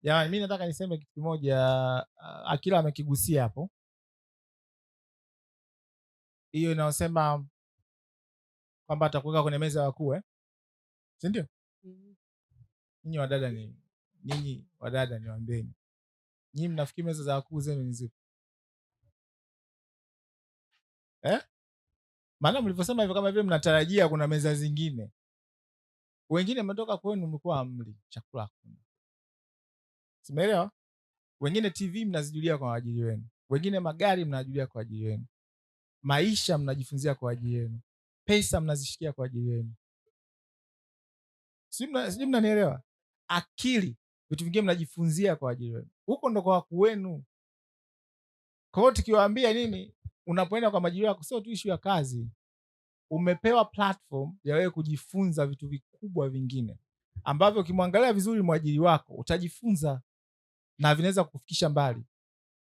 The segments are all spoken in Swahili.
Jamani, mimi nataka niseme kitu kimoja, Akila amekigusia hapo. Hiyo inayosema kwamba atakuweka kwenye meza ya wakuu, si ndio? Ninyi wadada niwaambieni. Nyinyi mnafikiri meza za wakuu zenu ni zipi? Maana mlivyosema hivyo kama vile mnatarajia kuna meza zingine. Wengine mmetoka kwenu mlikuwa amli chakula hakuna. Simeelewa? Wengine TV mnazijulia kwa ajili yenu. Wengine magari mnajulia kwa ajili yenu. Maisha mnajifunzia kwa ajili yenu. Pesa mnazishikia kwa ajili yenu. Sijui mnanielewa? Akili, vitu vingine mnajifunzia kwa ajili yenu. Huko ndo kwa wakuu wenu. Kwa hiyo tukiwaambia nini, unapoenda kwa majili yako sio tu issue ya kazi. Umepewa platform ya wewe kujifunza vitu vikubwa vingine ambavyo ukimwangalia vizuri mwajiri wako utajifunza na vinaweza kukufikisha mbali.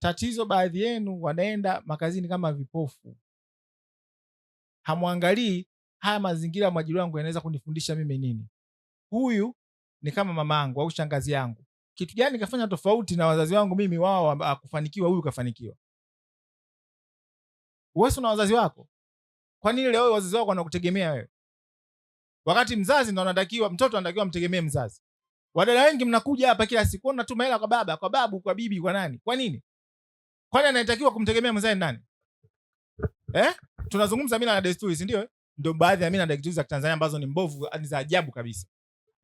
Tatizo, baadhi yenu wanaenda makazini kama vipofu, hamwangalii haya mazingira mwajiri wangu yanaweza kunifundisha mimi nini. Huyu ni kama mamangu au shangazi yangu, kitu gani kafanya tofauti na wazazi wangu mimi, wao akufanikiwa, huyu kafanikiwa. Wewe una wazazi wako, kwa nini leo wazazi wako wanakutegemea wewe, wakati mzazi ndo anatakiwa, mtoto anatakiwa mtegemee mzazi? Wadada wengi mnakuja hapa kila siku unatuma hela kwa baba, kwa babu, kwa bibi, kwa nani? Kwa nini? Kwani anatakiwa kumtegemea mzazi nani? Tunazungumza mila na desturi, si ndio? Ndio baadhi ya mila na desturi za Tanzania ambazo ni mbovu, ni za ajabu kabisa.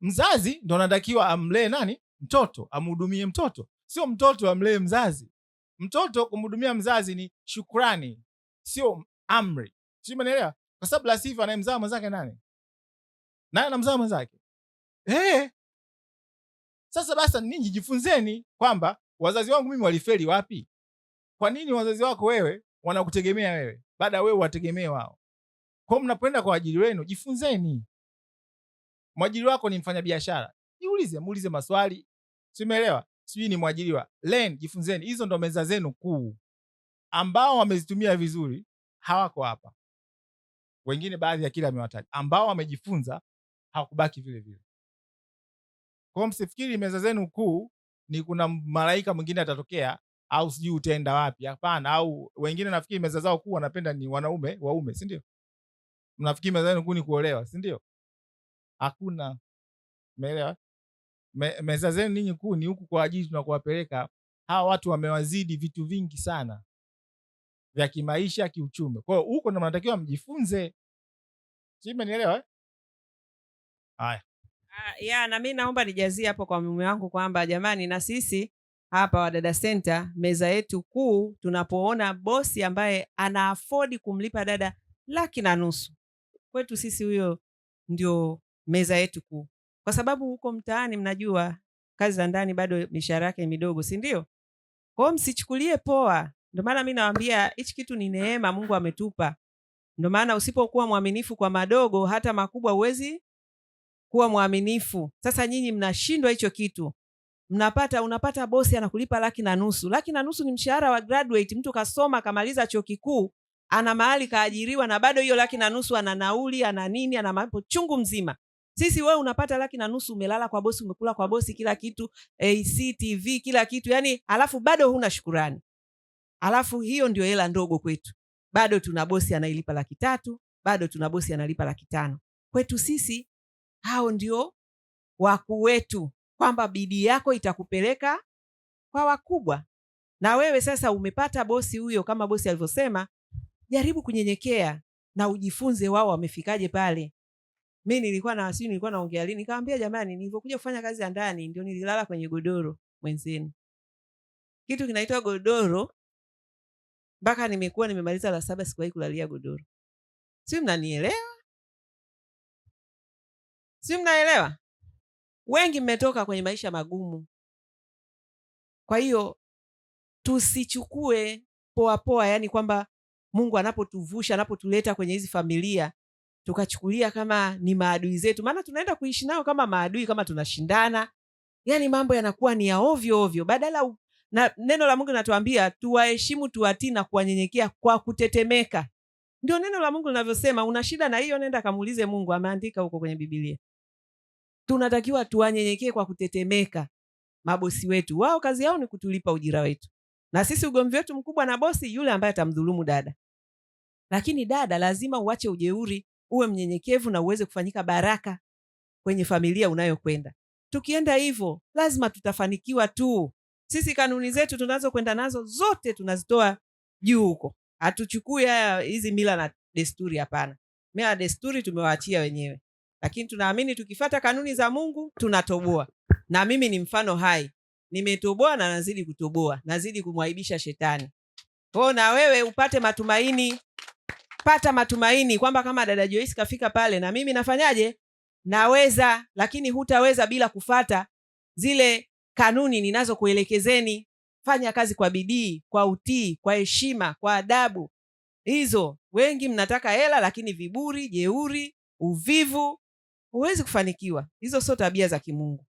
Mzazi ndo anatakiwa amlee nani? Mtoto, amhudumie mtoto, sio mtoto amlee mzazi. Mtoto kumhudumia mzazi ni shukrani, sio amri. Sio, umeelewa? Kwa sababu la sivyo anayemzaa mwenzake nani? Nani anamzaa mwenzake? Sasa basi ninyi jifunzeni kwamba wazazi wangu mimi walifeli wapi? Kwa nini wazazi wako wewe wanakutegemea wewe baada wewe wategemee wao? Kwa mnapoenda kwa ajili wenu jifunzeni. Mwajiri wako ni mfanyabiashara, muulize maswali. Simeelewa? Sijui ni mwajiriwa. Learn, jifunzeni. Hizo ndo meza zenu kuu. Ambao wamezitumia vizuri hawako hapa. Wengine baadhi ya kila amewataja. Ambao wamejifunza hawakubaki vile vile. Kwa msifikiri meza zenu kuu ni kuna malaika mwingine atatokea au sijui utaenda wapi. Hapana. Au wengine nafikiri meza zao kuu wanapenda ni waume, si ndio? Mnafikiri meza zenu kuu ni kuolewa, si ndio? Hakuna. Umeelewa? Meza zenu ninyi kuu ni huku kwa ajili tunakuwapeleka. Hawa watu wamewazidi vitu vingi sana vya kimaisha, kiuchumi. Kwa hiyo huko ndo mnatakiwa mjifunze. Sijui mmenielewa? Haya. Na mimi naomba nijazie hapo kwa mume wangu kwamba jamani, na sisi hapa Wadada Center meza yetu kuu, tunapoona bosi ambaye ana afford kumlipa dada 150,000, kwetu sisi huyo ndio meza yetu kuu, kwa sababu huko mtaani mnajua kazi za ndani bado mishahara yake midogo, si ndio? Kwa hiyo msichukulie poa. Ndio maana mimi nawaambia hichi kitu ni neema Mungu ametupa. Ndio maana usipokuwa mwaminifu kwa madogo, hata makubwa huwezi kuwa mwaminifu. Sasa nyinyi mnashindwa hicho kitu. Unapata bosi anakulipa 150,000. 150,000 ni mshahara wa graduate, mtu kasoma kamaliza chuo kikuu, ana mahali kaajiriwa, na bado hiyo 150,000 ana nauli, ana nini, ana mambo chungu mzima. Sisi wewe unapata 150,000 umelala kwa bosi, umekula kwa bosi kila kitu, AC, TV, kila kitu, yani alafu bado huna shukrani. Alafu hiyo ndio hela ndogo kwetu. Bado tuna bosi anailipa 300,000, bado tuna bosi analipa 500,000. Kwetu sisi hao ndio wakuu wetu, kwamba bidii yako itakupeleka kwa wakubwa. Na wewe sasa umepata bosi huyo, kama bosi alivyosema, jaribu kunyenyekea na ujifunze wao wamefikaje pale. Mimi nilikuwa naongea lini, nikamwambia jamani, nilipokuja kufanya kazi ya ndani ndio nililala kwenye godoro mwenzenu. Kitu kinaitwa godoro, mpaka nimemaliza la 7 sikuwahi kulalia godoro. Si mnanielewa? Si mnaelewa? Wengi mmetoka kwenye maisha magumu. Kwa hiyo tusichukue poa, yani kwamba Mungu anapotuvusha, anapotuleta kwenye hizi familia tukachukulia kama ni maadui zetu, maana tunaenda kuishi nao kama maadui, kama tunashindana. Yani mambo yanakuwa ni ya ovyo ovyo. Badala na neno la Mungu linatuambia tuwaheshimu, tuwatii na kuwanyenyekea kwa kutetemeka. Ndio neno la Mungu linavyosema. Una shida na hiyo, nenda kamuulize Mungu, ameandika huko kwenye Biblia. Tunatakiwa tuwanyenyekee kwa kutetemeka. mabosi wetu. Wao kazi yao ni kutulipa ujira wetu, na sisi ugomvi wetu mkubwa na bosi yule ambaye atamdhulumu dada. Lakini dada, lazima uache ujeuri, uwe mnyenyekevu na uweze kufanyika baraka kwenye familia unayokwenda. Tukienda hivyo, lazima tutafanikiwa tu. Sisi kanuni zetu tunazokwenda nazo zote tunazitoa juu huko. Hatuchukui hizi mila na desturi, hapana. Mila na desturi tumewaachia wenyewe. Lakini tunaamini tukifuata kanuni za Mungu tunatoboa. Na mimi ni mfano hai. Nimetoboa na nazidi kutoboa, nazidi kumwaibisha shetani. Kwa na wewe upate matumaini, pata matumaini kwamba kama dada Joyce kafika pale na mimi nafanyaje? Naweza. Lakini hutaweza bila kufata zile kanuni ninazokuelekezeni. Fanya kazi kwa bidii, kwa utii, kwa heshima, kwa adabu. Hizo wengi mnataka hela, lakini viburi, jeuri, uvivu, huwezi kufanikiwa. Hizo sio tabia za kimungu.